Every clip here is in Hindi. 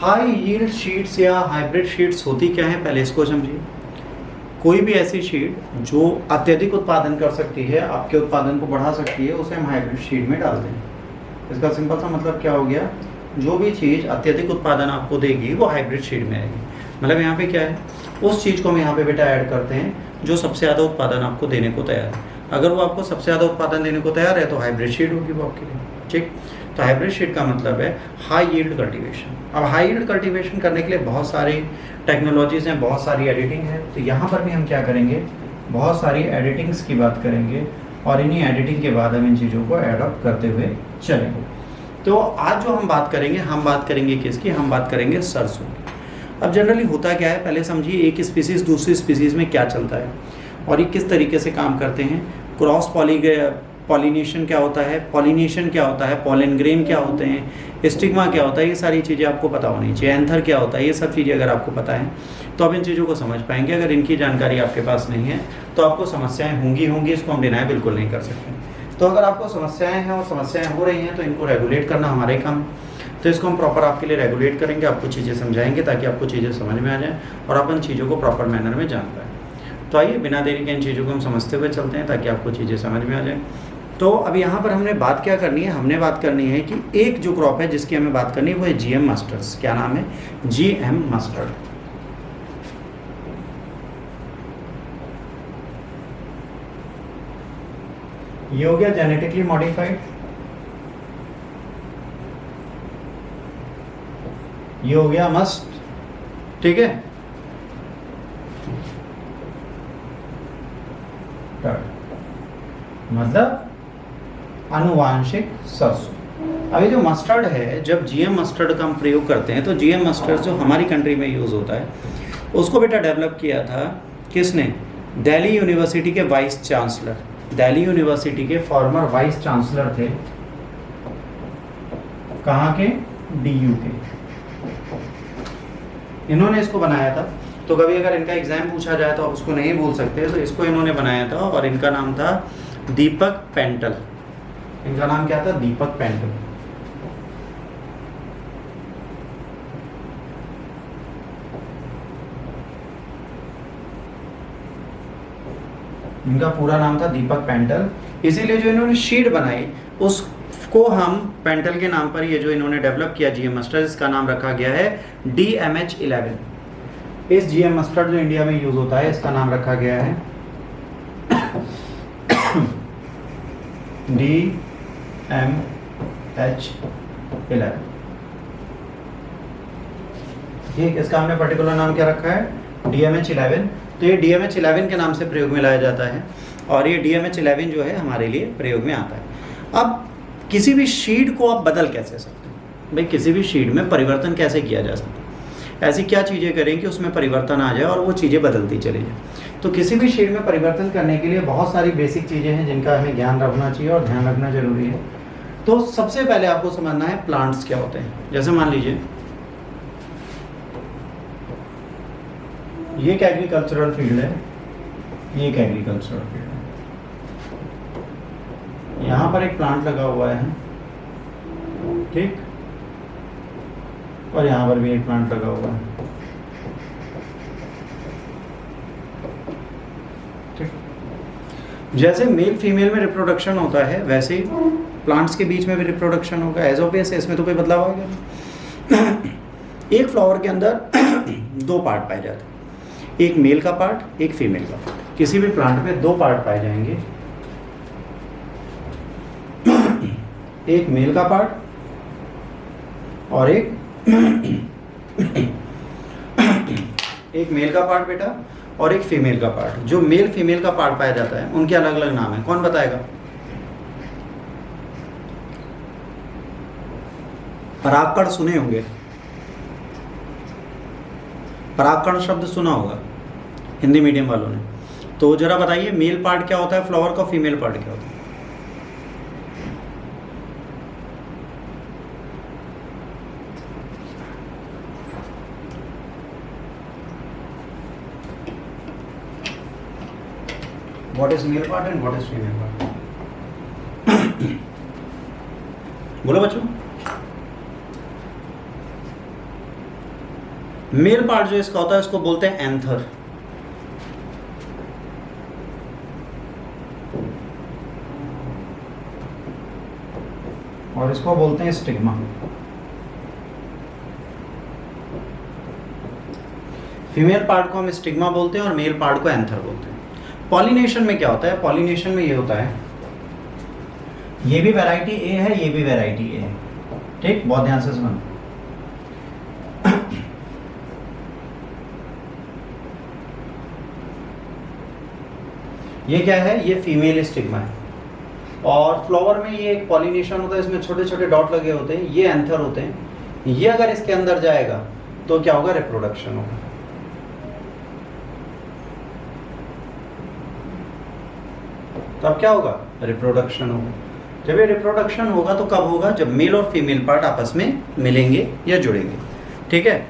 हाई यील्ड शीट्स या हाइब्रिड शीट्स होती क्या है, पहले इसको समझिए। कोई भी ऐसी शीट जो अत्यधिक उत्पादन कर सकती है, आपके उत्पादन को बढ़ा सकती है, उसे हम हाइब्रिड शीट में डालते हैं। इसका सिंपल सा मतलब क्या हो गया, जो भी चीज़ अत्यधिक उत्पादन आपको देगी वो हाइब्रिड शीट में आएगी। मतलब यहाँ पे क्या है, उस चीज़ को हम यहाँ पे बेटा ऐड करते हैं जो सबसे ज़्यादा उत्पादन आपको देने को तैयार है। अगर वो आपको सबसे ज़्यादा उत्पादन देने को तैयार है तो हाइब्रिड शीट होगी वो आपके लिए, ठीक। तो हाइब्रिड शीट का मतलब है हाई यील्ड कल्टीवेशन। अब हाई यील्ड कल्टीवेशन करने के लिए बहुत सारी टेक्नोलॉजीज़ हैं, बहुत सारी एडिटिंग है। तो यहाँ पर भी हम क्या करेंगे, बहुत सारी एडिटिंग्स की बात करेंगे और इन्हीं एडिटिंग के बाद हम इन चीज़ों को एडॉप्ट करते हुए चलेंगे। तो आज जो हम बात करेंगे किसकी, हम बात करेंगे सरसों की। अब जनरली होता क्या है, पहले समझिए एक स्पीसीज़ दूसरी स्पीसीज़ में क्या चलता है और ये किस तरीके से काम करते हैं। क्रॉस पॉलिनेशन क्या होता है, पॉलिनेशन क्या होता है, पॉलन ग्रेन क्या होते हैं, स्टिग्मा क्या होता है, ये सारी चीज़ें आपको पता होनी चाहिए। एंथर क्या होता है, ये सब चीज़ें अगर आपको पता है तो आप इन चीज़ों को समझ पाएंगे। अगर इनकी जानकारी आपके पास नहीं है तो आपको समस्याएं होंगी, इसको हम डिनाई बिल्कुल नहीं कर सकते। तो अगर आपको समस्याएं हैं और समस्याएं हो रही हैं तो इनको रेगुलेट करना हमारे काम है। तो इसको हम प्रॉपर आपके लिए रेगुलेट करेंगे, आपको चीज़ें समझाएंगे ताकि आपको चीज़ें समझ में आ जाएँ और आप इन चीज़ों को प्रॉपर मैनर में जान पाएँ। तो आइए बिना देरी के इन चीज़ों को हम समझते हुए चलते हैं ताकि आपको चीज़ें समझ में आ जाए। तो अब यहाँ पर हमने बात क्या करनी है, हमने बात करनी है कि एक जो क्रॉप है जिसकी हमें बात करनी है वो है GM मस्टर्ड्स। क्या नाम है, GM मस्टर्ड। ये हो गया जेनेटिकली मॉडिफाइड, ये हो गया मस्ट, ठीक है। मतलब आनुवांशिक सरसों। अभी जो मस्टर्ड है, जब GM मस्टर्ड का हम प्रयोग करते हैं तो GM मस्टर्ड जो हमारी कंट्री में यूज़ होता है उसको बेटा डेवलप किया था किसने, दिल्ली यूनिवर्सिटी के वाइस चांसलर, दिल्ली यूनिवर्सिटी के फॉर्मर वाइस चांसलर थे, कहाँ के, DU के। इन्होंने इसको बनाया था। तो कभी अगर इनका एग्जाम पूछा जाए तो आप उसको नहीं भूल सकते, तो इसको इन्होंने बनाया था और इनका नाम था दीपक पेंटल। इनका नाम क्या था, दीपक पेंटल। इनका पूरा नाम था दीपक पेंटल। इसीलिए जो इन्होंने शीट बनाई उसको हम पेंटल के नाम पर, ये जो इन्होंने डेवलप किया GM मस्टर्ड, इसका नाम रखा गया है DMH11। इस GM मस्टर्ड जो इंडिया में यूज होता है इसका नाम रखा गया है DMH11। ठीक, इसका हमने पर्टिकुलर नाम क्या रखा है, DMH11। तो ये DMH11 के नाम से प्रयोग में लाया जाता है और ये DMH11 जो है हमारे लिए प्रयोग में आता है। अब किसी भी शीट को आप बदल कैसे सकते हैं भाई, किसी भी शीट में परिवर्तन कैसे किया जा सकता है, ऐसी क्या चीज़ें करें कि उसमें परिवर्तन आ जाए और वो चीज़ें बदलती चली जाए। तो किसी भी शीट में परिवर्तन करने के लिए बहुत सारी बेसिक चीज़ें हैं जिनका हमें ज्ञान रखना चाहिए और ध्यान रखना जरूरी है। तो सबसे पहले आपको समझना है प्लांट्स क्या होते हैं। जैसे मान लीजिए ये एक एग्रीकल्चरल फील्ड है, ये एक एग्रीकल्चरल फील्ड है, यहाँ पर एक प्लांट लगा हुआ है, ठीक, और यहाँ पर भी एक प्लांट लगा हुआ है, ठीक। जैसे मेल फीमेल में रिप्रोडक्शन होता है वैसे ही प्लांट्स के बीच में भी रिप्रोडक्शन होगा। एज ऑब्वियस इसमें तो कोई बदलाव आएगा। एक फ्लावर के अंदर दो पार्ट पाए जाते हैं, एक मेल का पार्ट, एक फीमेल का पार्ट। किसी भी प्लांट में दो पार्ट पाए जाएंगे, एक मेल का पार्ट और एक मेल का पार्ट बेटा और एक फीमेल का पार्ट। जो मेल फीमेल का पार्ट पाया जाता है उनके अलग अलग नाम है। कौन बताएगा? परागकण सुने होंगे, परागकण शब्द सुना होगा हिंदी मीडियम वालों ने। तो जरा बताइए मेल पार्ट क्या होता है फ्लावर का, फीमेल पार्ट क्या होता है? What is male part and what is female part? बोलो बच्चों। मेल पार्ट जो इसका होता है इसको बोलते हैं एंथर, और इसको बोलते हैं स्टिग्मा। फीमेल पार्ट को हम स्टिग्मा बोलते हैं और मेल पार्ट को एंथर बोलते हैं। पॉलिनेशन में क्या होता है? पॉलिनेशन में ये होता है, ये भी वैरायटी ए है, ये भी वैरायटी ए है, ठीक, बहुत ध्यान से सुनो। ये क्या है? ये फीमेल स्टिग्मा है, और फ्लावर में ये एक पॉलिनेशन होता है, इसमें छोटे छोटे डॉट लगे होते हैं, ये एंथर होते हैं। ये अगर इसके अंदर जाएगा तो क्या होगा? रिप्रोडक्शन होगा। तो अब क्या होगा? रिप्रोडक्शन होगा। जब ये रिप्रोडक्शन होगा तो कब होगा? जब मेल और फीमेल पार्ट आपस में मिलेंगे या जुड़ेंगे, ठीक है,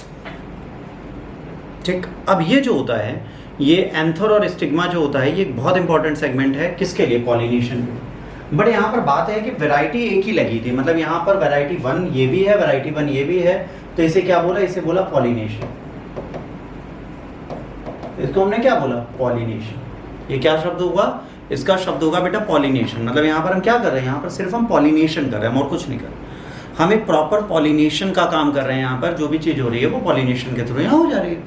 ठीक। अब ये जो होता है, ये एंथर और स्टिग्मा जो होता है, ये एक बहुत इंपॉर्टेंट सेगमेंट है, किसके लिए? पॉलिनेशन के। बट यहाँ पर बात है कि वैरायटी एक ही लगी थी, मतलब यहाँ पर वैरायटी 1 ये भी है, वैरायटी 1 ये भी है, तो इसे क्या बोला? इसे बोला पॉलिनेशन। इसको हमने क्या बोला? पॉलिनेशन। ये क्या शब्द होगा? इसका शब्द होगा बेटा पॉलिनेशन। मतलब यहाँ पर हम क्या कर रहे हैं? यहाँ पर सिर्फ हम पॉलिनेशन कर रहे हैं, हम और कुछ नहीं कर रहे। हम एक प्रॉपर पॉलिनेशन का काम कर रहे हैं। यहाँ पर जो भी चीज़ हो रही है वो पॉलिनेशन के थ्रू यहाँ हो जा रही है।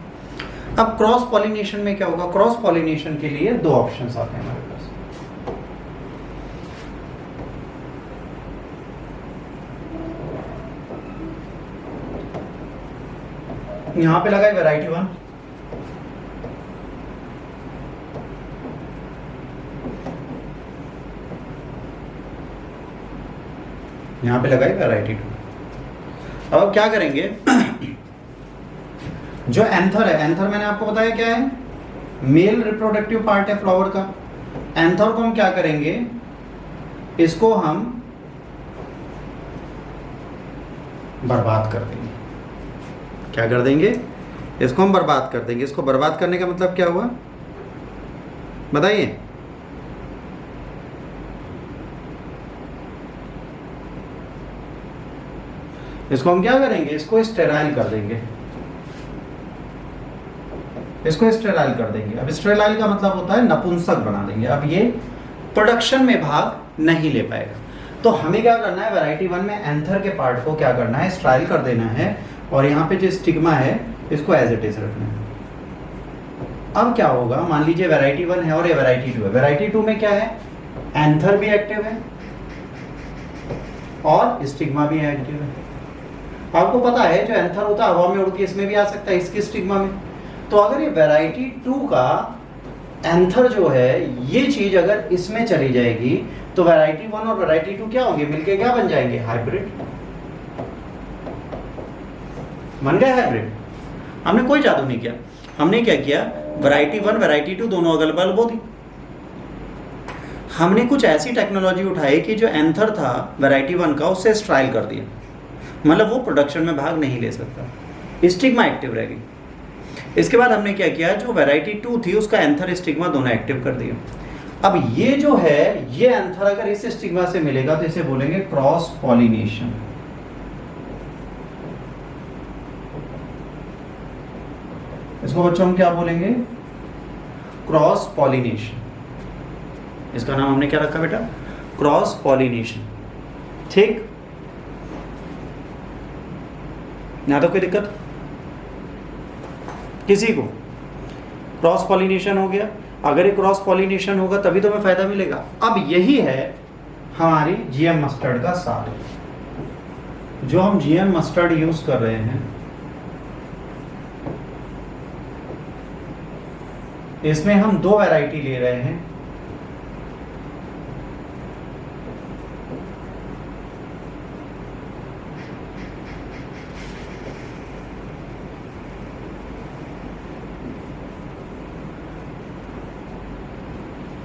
अब क्रॉस पॉलिनेशन में क्या होगा? क्रॉस पॉलिनेशन के लिए 2 ऑप्शंस आते हैं हमारे पास। यहाँ पे लगा है वैरायटी 1, यहाँ पे लगा है वैरायटी 2। अब क्या करेंगे? जो एंथर है, एंथर मैंने आपको बताया क्या है? मेल रिप्रोडक्टिव पार्ट है फ्लावर का। एंथर को हम क्या करेंगे? इसको हम बर्बाद कर देंगे। क्या कर देंगे? इसको हम बर्बाद कर देंगे। इसको बर्बाद करने का मतलब क्या हुआ? बताइए। इसको हम क्या करेंगे? इसको स्टेराइल कर देंगे। इसको स्टेराइल कर देंगे। अब स्टेराइल का मतलब होता है नपुंसक बना देंगे। अब ये प्रोडक्शन में भाग नहीं ले पाएगा। तो हमें क्या करना है? वैरायटी 1 में एंथर के पार्ट को क्या करना है? स्टेराइल कर देना है, और यहाँ पे जो स्टिग्मा है इसको एज इट इज रखना है। अब क्या होगा? मान लीजिए वैरायटी 1 है और ये वैरायटी 2 है। वैरायटी 2 में क्या है? एंथर भी एक्टिव है और स्टिग्मा भी एक्टिव है। आपको पता है जो एंथर होता है हवा में उड़ के इसमें भी आ सकता है, इसकी स्टिग्मा में। तो अगर ये वैरायटी 2 का एंथर जो है, ये चीज अगर इसमें चली जाएगी तो वैरायटी 1 और वैरायटी 2 क्या होंगे? मिलके क्या बन जाएंगे? हाइब्रिड। बन गए हाइब्रिड। हमने कोई जादू नहीं किया। हमने क्या किया? वैरायटी 1 वैरायटी 2 दोनों अगल बगल बो दी। हमने कुछ ऐसी टेक्नोलॉजी उठाई कि जो एंथर था वैरायटी 1 का, उससे स्ट्राइल कर दिया, मतलब वो प्रोडक्शन में भाग नहीं ले सकता, स्टिग्मा एक्टिव रहेगी। इसके बाद हमने क्या किया? जो वैरायटी 2 थी उसका एंथर स्टिग्मा दोनों एक्टिव कर दिया। अब ये जो है, ये एंथर अगर इस स्टिग्मा से मिलेगा तो इसे बोलेंगे क्रॉस पॉलिनेशन। इसको बच्चों हम क्या बोलेंगे? Cross pollination. इसका नाम हमने क्या रखा बेटा? Cross pollination. ठीक, ना तो कोई दिक्कत किसी को? क्रॉस पॉलिनेशन हो गया। अगर ये क्रॉस पॉलिनेशन होगा तभी तो हमें फायदा मिलेगा। अब यही है हमारी जीएम मस्टर्ड का सार। जो हम जीएम मस्टर्ड यूज कर रहे हैं, इसमें हम 2 वैरायटी ले रहे हैं।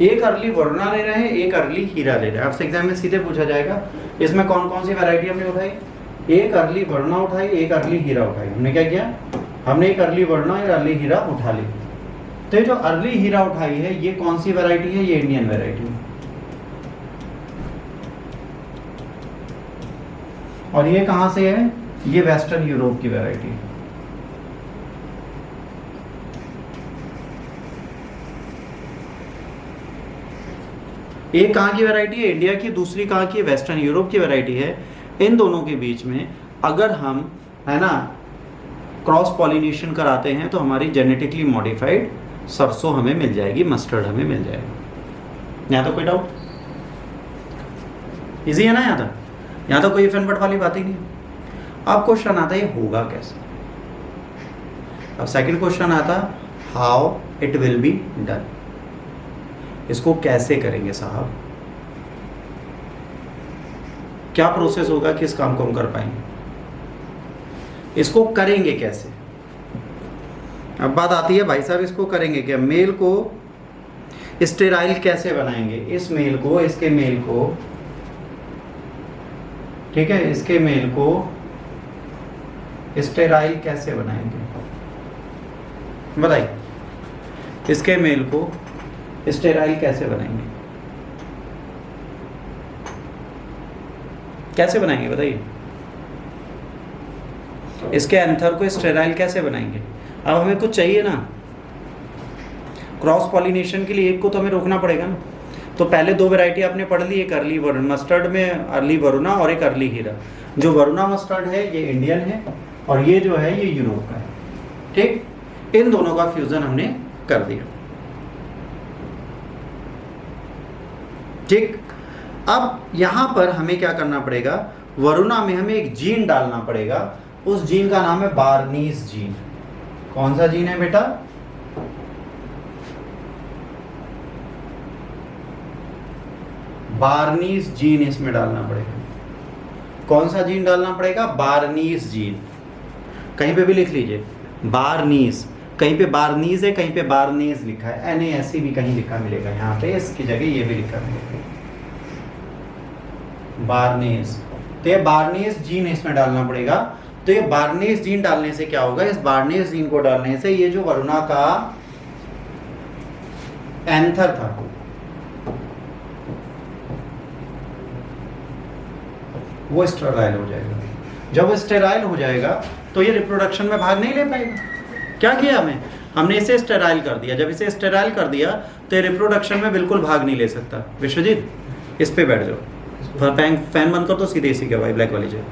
एक अर्ली वरुणा ले रहे हैं, एक अर्ली हीरा ले रहे हैं। आपसे एग्जाम में सीधे पूछा जाएगा इसमें कौन कौन सी वैरायटी हमने उठाई? एक अर्ली वरुणा उठाई, एक अर्ली हीरा उठाई। हमने क्या किया? हमने एक अर्ली वरुणा और अर्ली हीरा उठा ली। तो ये जो अर्ली हीरा उठाई है, ये कौन सी वैरायटी है? ये इंडियन वैरायटी है। और ये कहां से है? ये वेस्टर्न यूरोप की वैरायटी है। एक कहाँ की वैरायटी है, इंडिया की, दूसरी कहाँ की, वेस्टर्न यूरोप की वैरायटी है। इन दोनों के बीच में अगर हम, है ना, क्रॉस पॉलिनेशन कराते हैं तो हमारी जेनेटिकली मॉडिफाइड सरसों हमें मिल जाएगी, मस्टर्ड हमें मिल जाएगा। यहाँ तो कोई डाउट? इजी है ना? यहाँ तो कोई फनबट वाली बात ही नहीं है। अब क्वेश्चन आता है ये होगा कैसे। अब सेकंड क्वेश्चन आता how it will be done. इसको कैसे करेंगे साहब, क्या प्रोसेस होगा कि इस काम को हम कर पाएंगे, इसको करेंगे कैसे। अब बात आती है भाई साहब इसको करेंगे क्या, मेल को स्टेराइल कैसे बनाएंगे, इस मेल को, इसके मेल को, ठीक है, इसके मेल को स्टेराइल कैसे बनाएंगे बताइए, इसके मेल को स्टेराइल कैसे बनाएंगे, कैसे बनाएंगे बताइए, इसके एंथर को स्टेराइल कैसे बनाएंगे। अब हमें कुछ चाहिए ना, क्रॉस पॉलिनेशन के लिए एक को तो हमें रोकना पड़ेगा ना। तो पहले दो वैरायटी आपने पढ़ ली, एक अर्ली मस्टर्ड में अर्ली वरुणा और एक अर्ली हीरा। जो वरुणा मस्टर्ड है ये इंडियन है और ये जो है ये यूरोप का है, ठीक। इन दोनों का फ्यूजन हमने कर दिया, ठीक। अब यहां पर हमें क्या करना पड़ेगा, वरुणा में हमें एक जीन डालना पड़ेगा, उस जीन का नाम है बार्नीज जीन। कौन सा जीन है बेटा, बार्नीज जीन इसमें डालना पड़ेगा। कौन सा जीन डालना पड़ेगा, बार्नीज जीन। कहीं पे भी लिख लीजिए बार्नीज, कहीं पे बार्नीज है, कहीं पे बार्नीज लिखा है, NASE भी कहीं लिखा मिलेगा, यहाँ पे इसकी जगह ये भी लिखा मिलेगा बार्नीज। तो ये बार्नीज जीन इसमें डालना पड़ेगा। तो ये बार्नीज जीन डालने से क्या होगा, इस बार्नीज जीन को डालने से ये जो वरुणा का एंथर था वो स्टेराइल हो जाएगा। जब वो स्टेराइल हो जाएगा तो ये रिप्रोडक्शन में भाग नहीं ले पाएगा। क्या किया हमने इसे स्टेराइल कर दिया। जब इसे स्टेराइल कर दिया तो ये रिप्रोडक्शन में बिल्कुल भाग नहीं ले सकता। विश्वजीत इस पे बैठ जाओ, फैन बंद कर दो, सीधे इसी के भाई ब्लैक वाली जगह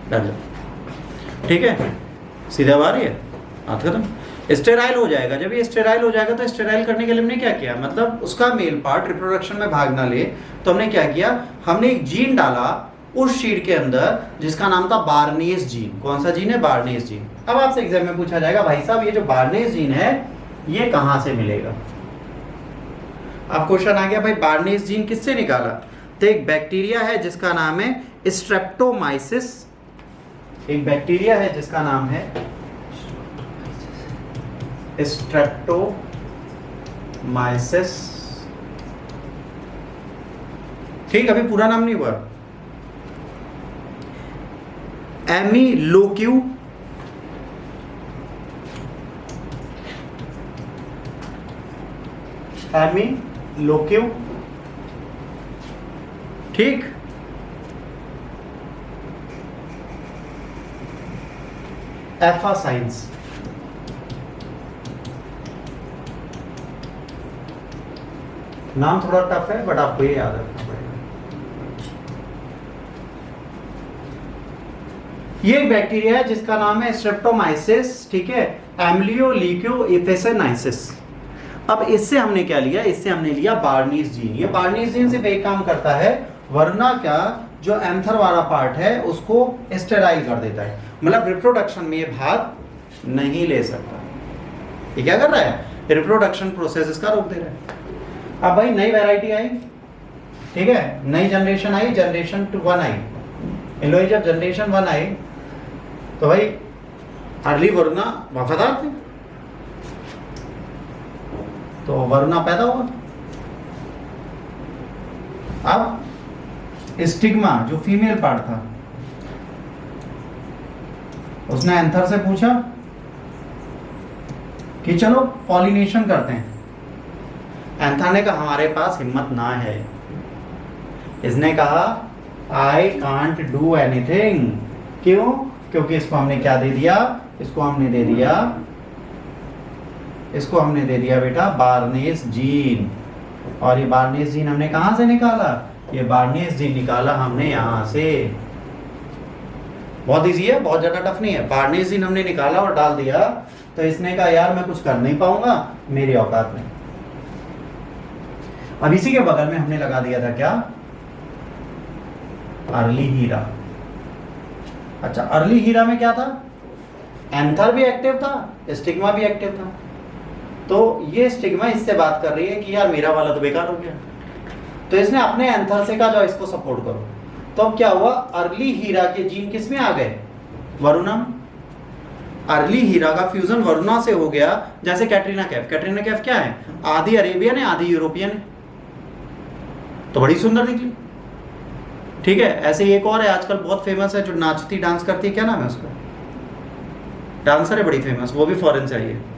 बैठ जाओ, ठीक है, सीधा आ रही है, बात खत्म। स्टेराइल हो जाएगा। जब ये स्टेराइल हो जाएगा तो स्टेराइल करने के लिए हमने क्या किया, मतलब उसका मेल पार्ट रिप्रोडक्शन में भाग ना ले, तो हमने क्या किया, हमने एक जीन डाला उस शीट के अंदर जिसका नाम था बार्नीज जीन। कौन सा जीन है, बार्नीज जीन। अब आपसे एग्जाम में पूछा जाएगा भाई साहब ये जो बार्नीज जीन है ये कहां से मिलेगा। अब क्वेश्चन आ गया भाई बार्नीज जीन किससे निकाला। तो एक बैक्टीरिया है जिसका नाम है स्ट्रेप्टोमाइसिस, एक बैक्टीरिया है जिसका नाम है स्ट्रेप्टोमाइसिस, ठीक, अभी पूरा नाम नहीं हुआ। एमिलोक्यू ठीक, एफासाइंस, नाम थोड़ा टफ है बट आपको ये याद रखना पड़ेगा। ये एक बैक्टीरिया है जिसका नाम है स्ट्रेप्टोमाइसिस, ठीक है, एमिलियोलिक्यू एफेसेनाइसिस। अब इससे हमने क्या लिया, इससे हमने लिया बार्नीज जीन। ये बार्नीज जीन सिर्फ एक काम करता है, वरुणा का जो एंथर वाला पार्ट है उसको स्टेराइल कर देता है, मतलब रिप्रोडक्शन में ये भाग नहीं ले सकता। ये क्या कर रहा है, रिप्रोडक्शन प्रोसेस इसका रोक दे रहा है। अब भाई नई वैरायटी आई, ठीक है, नई जनरेशन आई, जनरेशन 1 आई। इन लोग जब जनरेशन 1 आई तो भाई अर्ली वरुणा वफादार थे, तो वरुणा पैदा हुआ। अब स्टिग्मा जो फीमेल पार्ट था उसने एंथर से पूछा कि चलो पॉलिनेशन करते हैं। एंथर ने कहा हमारे पास हिम्मत ना है। इसने कहा आई कांट डू एनीथिंग। क्यों, क्योंकि इसको हमने क्या दे दिया, इसको हमने दे दिया इसको हमने दे दिया बेटा बार्नेस जीन। और ये बार्नेस जीन हमने कहां से निकाला? ये बार्नेस जीन निकाला हमने यहां से। बहुत इजी है, बहुत ज्यादा टफ नहीं है। बार्नेस जीन हमने निकाला और डाल दिया, तो इसने कहा यार मैं कुछ कर नहीं पाऊंगा, मेरी औकात नहीं। अब इसी के बगल में हमने लगा दिया था क्या? अर्ली हीरा। अच्छा, अर्ली हीरा में क्या था? एंथर भी एक्टिव था, स्टिग्मा भी एक्टिव था। तो ये स्टिग्मा इससे बात कर रही है कि यार मेरा वाला तो बेकार हो गया, तो इसने अपने एंथर से कहा जाओ इसको सपोर्ट करो। तो अब क्या हुआ? अर्ली हीरा के जीन किस में आ गए? वरुणम। अर्ली हीरा का फ्यूजन वरुणा से हो गया, जैसे कैटरीना कैफ। कैटरीना कैफ क्या है? आधी अरेबियन है, आधी यूरोपियन है, तो बड़ी सुंदर निकली। ठीक है, ऐसे एक और है आजकल बहुत फेमस है, जो नाचती डांस करती है, क्या नाम है उसका? डांसर है बड़ी फेमस, वो भी फॉरेन से आई है।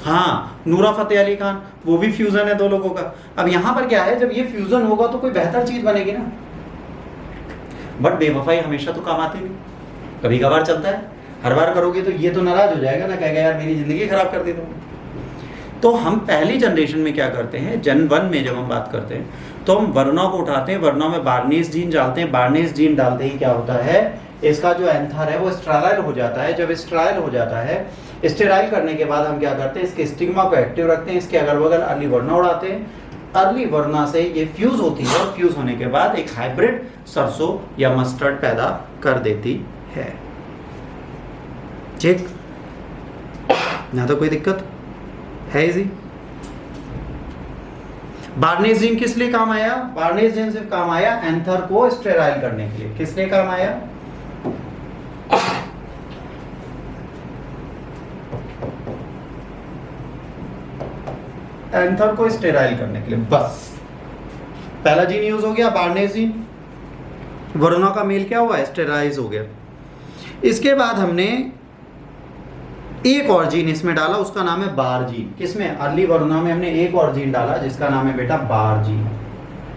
हाँ, नूरा फतेह अली खान, वो भी फ्यूजन है दो लोगों का। अब यहां पर क्या है, जब ये फ्यूजन होगा तो कोई बेहतर चीज बनेगी ना। बट बेवफाई हमेशा तो काम आती नहीं, कभी कभार चलता है। हर बार करोगे तो ये तो नाराज हो जाएगा ना, कहेगा यार मेरी जिंदगी खराब कर दी तुमने। तो हम पहली जनरेशन में क्या करते हैं, जन 1 में जब हम बात करते हैं तो हम वरुणा को उठाते हैं, वरुणा में बार्नेस जीन डालते हैं। बार्नेस जीन डालते ही क्या होता है, इसका जो एंथर है वो स्टेराइल हो जाता है। जब स्टेराइल हो जाता है, स्टेराइल करने के बाद हम क्या करते हैं, इसके स्टिग्मा को एक्टिव रखते हैं, इसके अगल बगल अर्ली वरुणा उड़ाते हैं। अर्ली वरुणा से ये फ्यूज होती है, और फ्यूज होने के बाद एक हाइब्रिड सरसों या मस्टर्ड पैदा कर देती है। ठीक, ना तो कोई दिक्कत है। इजी। बार्नेस जीन किस लिए काम आया? बार्नेस जीन सिर्फ काम आया एंथर को स्टेराइल करने के लिए। किस लिए काम आया? एंथर को स्टेराइल करने के लिए, बस। पहला जीन यूज हो गया बार्नेस जीन, वरुणा का मेल क्या हुआ? स्टेराइज हो गया। इसके बाद हमने एक और जीन इसमें डाला, उसका नाम है बार जीन। किसमें? अर्ली वरुणा में हमने एक और जीन डाला जिसका नाम है बेटा बार जीन।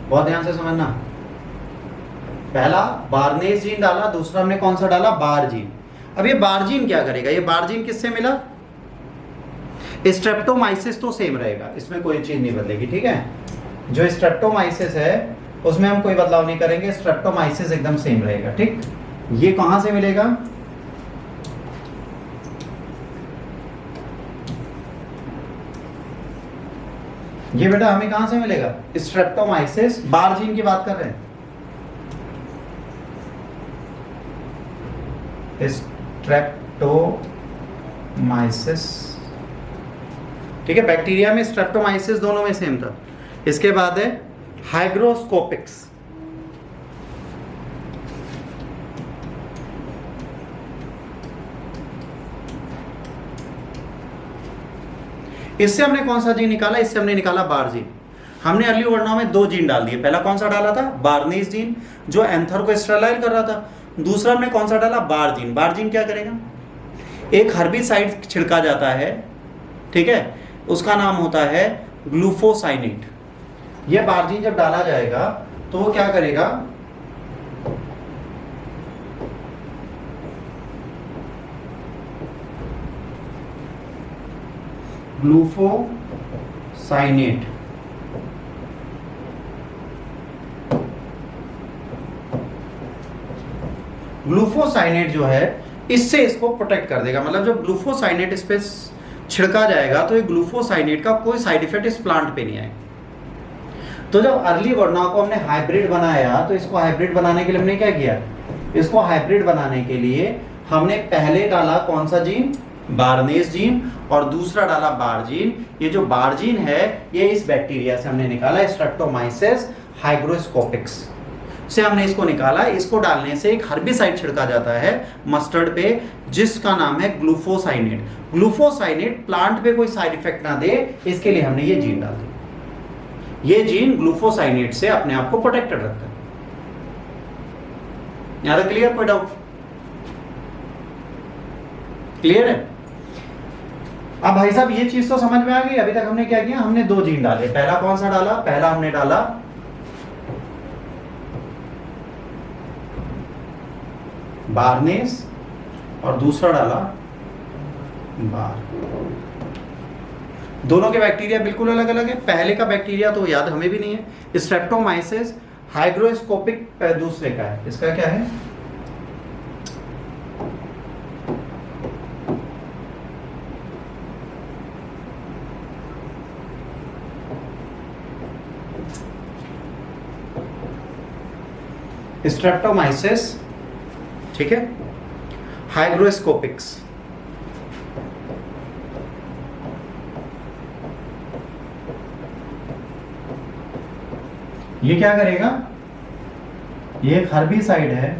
बहुत ध्यान से समझना, पहला बार्नेस जीन डाला, दूसरा हमने कौन सा डाला? बार जीन। अब ये बार जीन क्या करेगा? ये बार जीन किससे मिला? स्ट्रेप्टोमाइसिस तो सेम रहेगा, इसमें कोई चीज नहीं बदलेगी। ठीक है, जो स्ट्रेप्टोमाइसिस है उसमें हम कोई बदलाव नहीं करेंगे, स्ट्रेप्टोमाइसिस एकदम सेम रहेगा। ठीक, ये कहां से मिलेगा? ये बेटा हमें कहां से मिलेगा? स्ट्रेप्टोमाइसिस। बार जीन की बात कर रहे हैं, स्ट्रेप्टोमाइसिस। ठीक है, बैक्टीरिया में स्ट्रेप्टोमाइसिस दोनों में सेम था। इसके बाद है हाइग्रोस्कोपिक्स। इससे हमने कौन सा जीन निकाला? इससे हमने निकाला बार जीन। हमने अर्ली वरुणा में 2 जीन डाल दिए। पहला कौन सा डाला था? बार्नेस जीन, जो एंथर को स्टेराइल कर रहा था। दूसरा हमने कौन सा डाला? बार जीन। बार जीन क्या करेगा? एक हर्बिसाइड छिड़का जाता है, ठीक है, उसका नाम होता है ग्लूफोसाइनेट। यह बार जीन जब डाला जाएगा तो वो क्या करेगा? ग्लूफोसाइनेट। ग्लूफोसाइनेट जो है इससे इसको प्रोटेक्ट कर देगा। मतलब जब ग्लूफोसाइनेट इस पे छिड़का जाएगा तो ये ग्लूफोसाइनेट का कोई साइड इफेक्ट इस प्लांट पे नहीं आएगा। तो जब अर्ली वरुणा को हमने हाइब्रिड बनाया तो इसको हाइब्रिड बनाने के लिए हमने क्या किया? इसको हाइब्रिड बनाने के लिए हमने पहले डाला कौन सा जीन? बार्नेस जीन, और दूसरा डाला बार जीन। ये जो बार जीन है ये इस बैक्टीरिया से हमने निकाला, स्ट्रेप्टोमाइसिस हाइग्रोस्कोपिक्स से हमने इसको निकाला। इसको डालने से एक हर्बिसाइड छिड़का जाता है मस्टर्ड पे, जिसका नाम है ग्लूफोसाइनेट। ग्लूफोसाइनेट प्लांट पे कोई साइड इफेक्ट ना दे, इसके लिए हमने ये जीन डाल दिया। ये जीन ग्लूफोसाइनेट से अपने आप को प्रोटेक्टेड रखता है। यहां तक क्लियर? कोई डाउट? क्लियर है? अब भाई साहब ये चीज तो समझ में आ गई। अभी तक हमने क्या किया? हमने 2 जीन डाले। पहला कौन सा डाला? पहला हमने डाला बार्नेस, और दूसरा डाला बार। दोनों के बैक्टीरिया बिल्कुल अलग अलग है। पहले का बैक्टीरिया तो याद हमें भी नहीं है, स्ट्रेप्टोमाइसिस हाइग्रोस्कोपिक दूसरे का है। इसका क्या है? स्ट्रेप्टोमाइसिस, ठीक है, हाइग्रोस्कोपिक्स। ये क्या करेगा? ये एक हर्बिसाइड है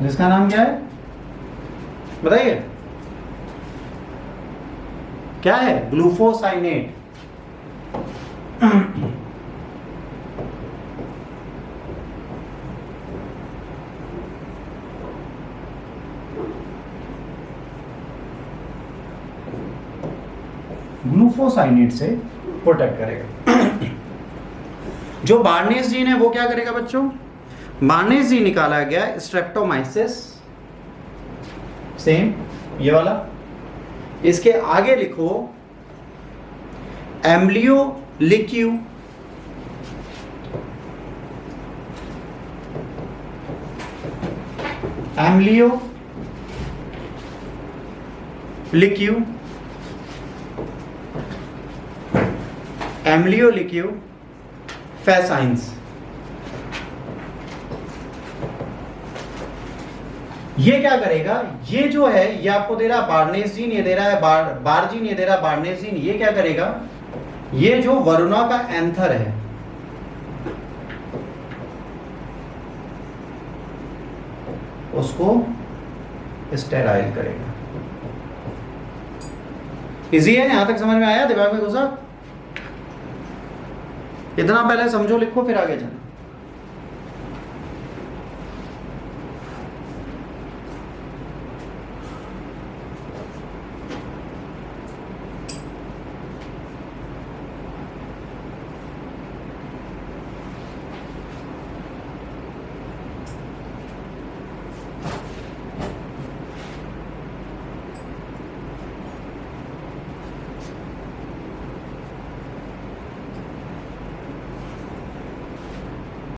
जिसका नाम क्या है बताइए? क्या है? ग्लूफोसाइनेट। ग्लूफोसाइनेट से प्रोटेक्ट करेगा। जो बार्नेस जीन है वो क्या करेगा बच्चों? बार्नेस जीन निकाला गया स्ट्रेप्टोमाइसिस, सेम ये वाला। इसके आगे लिखो एम्ब्लियोलिक्यू, एम्ब्लियोलिक्यू फैसाइंस। ये क्या करेगा? ये जो है ये आपको दे रहा है बार्नेस जीन, ये दे रहा है बार जीन, ये दे रहा है बार्नेस जीन। ये क्या करेगा? ये जो वरुणा का एंथर है उसको स्टेराइल करेगा। इजी है? यहां तक समझ में आया? दिमाग में घुसा? इतना पहले समझो, लिखो, फिर आगे चलो।